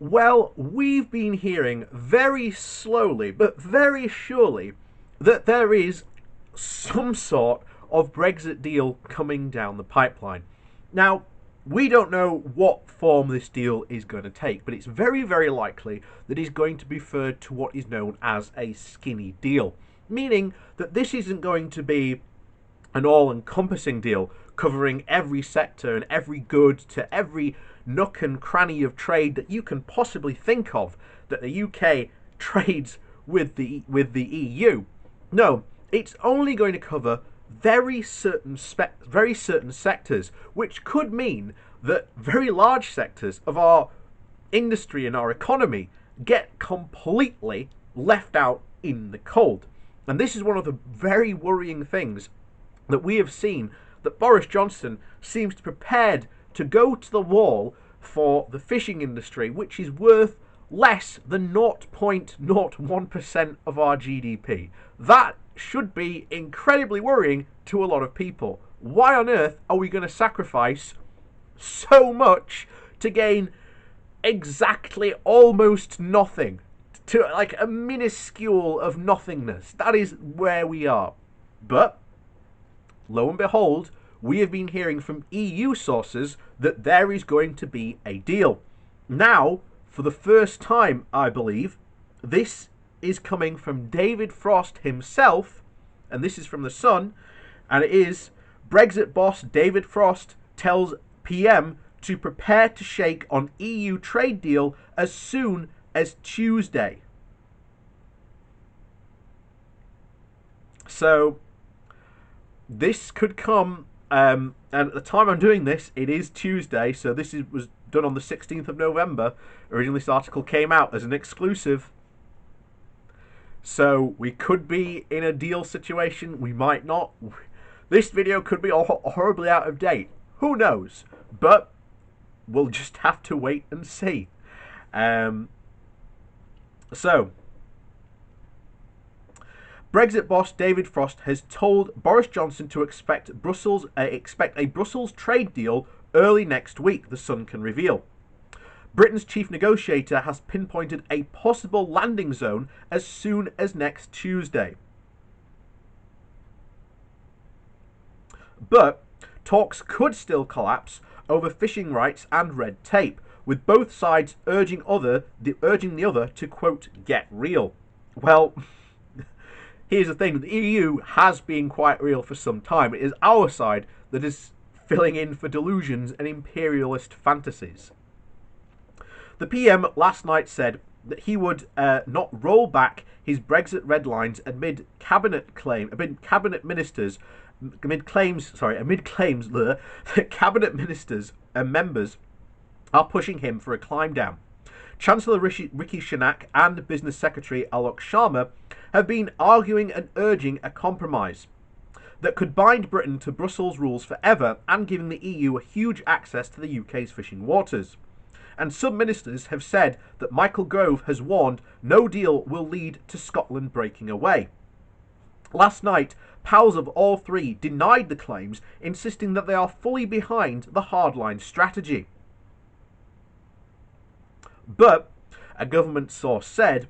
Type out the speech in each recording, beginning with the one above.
Well, we've been hearing very slowly but very surely that there is some sort of Brexit deal coming down the pipeline. Now, we don't know what form this deal is going to take, but it's very, very likely that it's going to be referred to what is known as a skinny deal, meaning that this isn't going to be an all-encompassing deal covering every sector and every good to every nook and cranny of trade that you can possibly think of that the UK trades with the EU. No, it's only going to cover very certain sectors, which could mean that very large sectors of our industry and our economy get completely left out in the cold. And this is one of the very worrying things that we have seen, that Boris Johnson seems prepared to go to the wall for the fishing industry, which is worth less than 0.01% of our GDP. That should be incredibly worrying to a lot of people. Why on earth are we going to sacrifice so much to gain exactly almost nothing? To like a minuscule of nothingness. That is where we are. But lo and behold, we have been hearing from EU sources that there is going to be a deal. Now, for the first time, I believe, this is coming from David Frost himself, and this is from The Sun, and it is Brexit boss David Frost tells PM to prepare to shake on EU trade deal as soon as Tuesday. So, this could come, and at the time I'm doing this, it is Tuesday, so was done on the 16th of November. Originally, this article came out as an exclusive. So, we could be in a deal situation, we might not. This video could be horribly out of date. Who knows? But we'll just have to wait and see. So, Brexit boss David Frost has told Boris Johnson to expect a Brussels trade deal early next week, The Sun can reveal. Britain's chief negotiator has pinpointed a possible landing zone as soon as next Tuesday. But talks could still collapse over fishing rights and red tape, with both sides urging the other to, quote, get real. Well, here's the thing, the EU has been quite real for some time. It is our side that is filling in for delusions and imperialist fantasies. The PM last night said that he would not roll back his Brexit red lines amid claims that cabinet ministers and members are pushing him for a climb down. Chancellor Rishi Sunak and Business Secretary Alok Sharma have been arguing and urging a compromise that could bind Britain to Brussels rules forever and giving the EU a huge access to the UK's fishing waters. And some ministers have said that Michael Gove has warned no deal will lead to Scotland breaking away. Last night, pals of all three denied the claims, insisting that they are fully behind the hardline strategy. But, a government source said,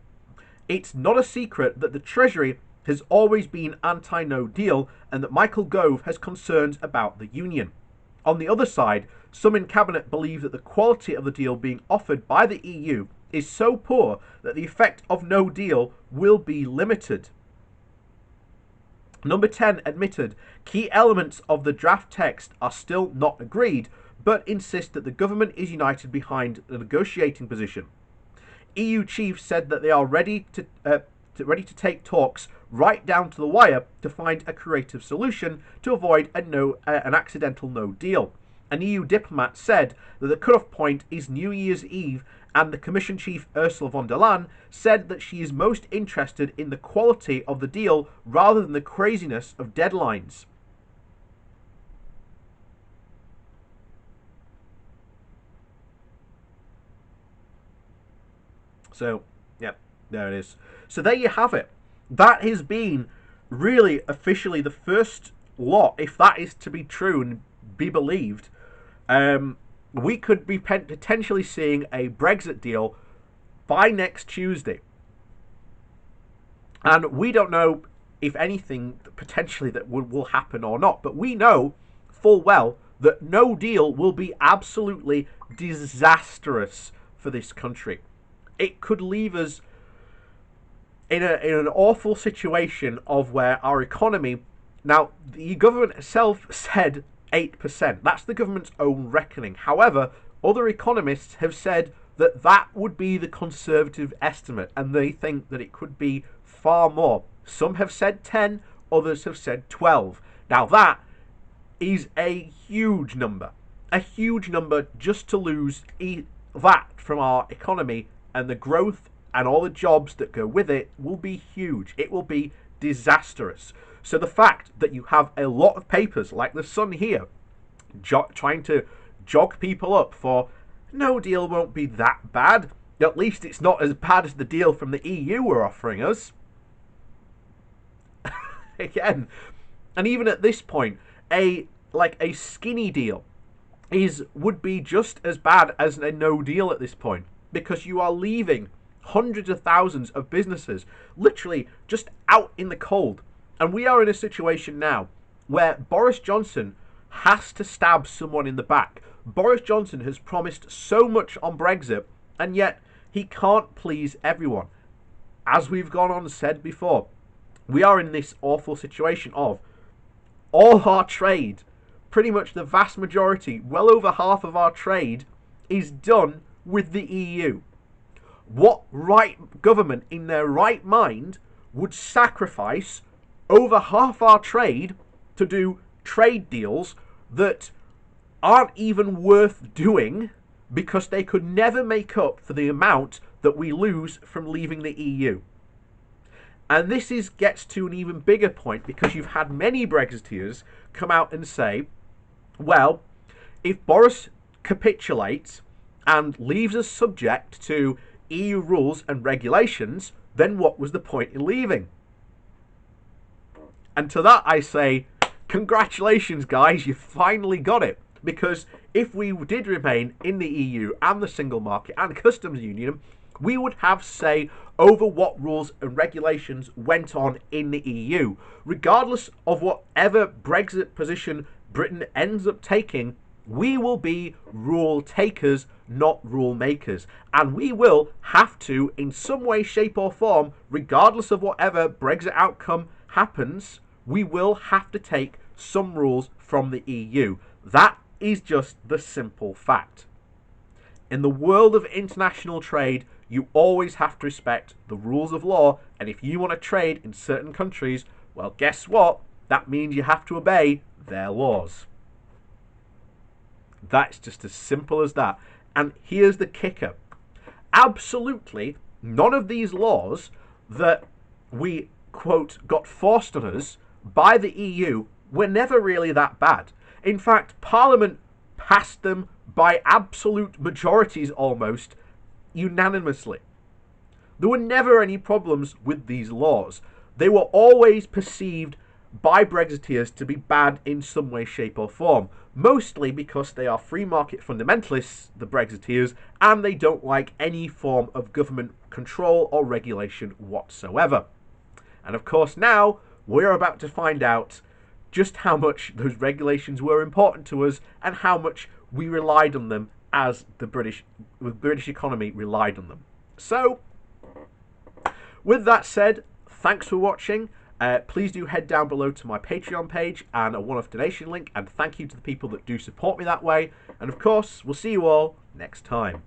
it's not a secret that the Treasury has always been anti-no deal and that Michael Gove has concerns about the Union. On the other side, some in Cabinet believe that the quality of the deal being offered by the EU is so poor that the effect of no deal will be limited. Number 10 admitted key elements of the draft text are still not agreed, but insist that the government is united behind the negotiating position. EU chiefs said that they are ready to take talks right down to the wire to find a creative solution to avoid an accidental no deal. An EU diplomat said that the cutoff point is New Year's Eve, and the Commission chief Ursula von der Leyen said that she is most interested in the quality of the deal rather than the craziness of deadlines. So, yeah, there it is. So there you have it. That has been really officially the first lot, if that is to be true and be believed, we could be potentially seeing a Brexit deal by next Tuesday. And we don't know if anything potentially that will happen or not, but we know full well that no deal will be absolutely disastrous for this country. It could leave us in an awful situation of where our economy, now the government itself said 8%. That's the government's own reckoning. However, other economists have said that that would be the conservative estimate, and they think that it could be far more. Some have said 10, others have said 12. Now that is a huge number just to lose that from our economy, and the growth and all the jobs that go with it will be huge. It will be disastrous. So the fact that you have a lot of papers like the Sun here trying to jog people up for no deal won't be that bad. At least it's not as bad as the deal from the EU were offering us. Again, and even at this point, a skinny deal would be just as bad as a no deal at this point, because you are leaving hundreds of thousands of businesses literally just out in the cold. And we are in a situation now where Boris Johnson has to stab someone in the back. Boris Johnson has promised so much on Brexit, and yet he can't please everyone. As we've gone on and said before, we are in this awful situation of all our trade, pretty much the vast majority, well over half of our trade, is done with the EU. What right government in their right mind would sacrifice over half our trade to do trade deals that aren't even worth doing, because they could never make up for the amount that we lose from leaving the EU? And this gets to an even bigger point, because you've had many Brexiteers come out and say, well, if Boris capitulates and leaves us subject to EU rules and regulations, then what was the point in leaving? And to that I say, congratulations guys, you finally got it. Because if we did remain in the EU and the single market and customs union, we would have say over what rules and regulations went on in the EU. Regardless of whatever Brexit position Britain ends up taking, we will be rule takers, not rule makers. And we will have to, in some way, shape or form, regardless of whatever Brexit outcome happens, we will have to take some rules from the EU. That is just the simple fact. In the world of international trade, you always have to respect the rules of law, and if you want to trade in certain countries, well, guess what? That means you have to obey their laws. That's just as simple as that. And here's the kicker. Absolutely none of these laws that we, quote, got forced on us by the EU were never really that bad. In fact, Parliament passed them by absolute majorities almost unanimously. There were never any problems with these laws. They were always perceived by Brexiteers to be bad in some way, shape or form. Mostly because they are free market fundamentalists, the Brexiteers, and they don't like any form of government control or regulation whatsoever. And of course now, we're about to find out just how much those regulations were important to us and how much we relied on them as the British economy relied on them. So, with that said, thanks for watching. Please do head down below to my Patreon page and a one-off donation link, and thank you to the people that do support me that way. And of course, we'll see you all next time.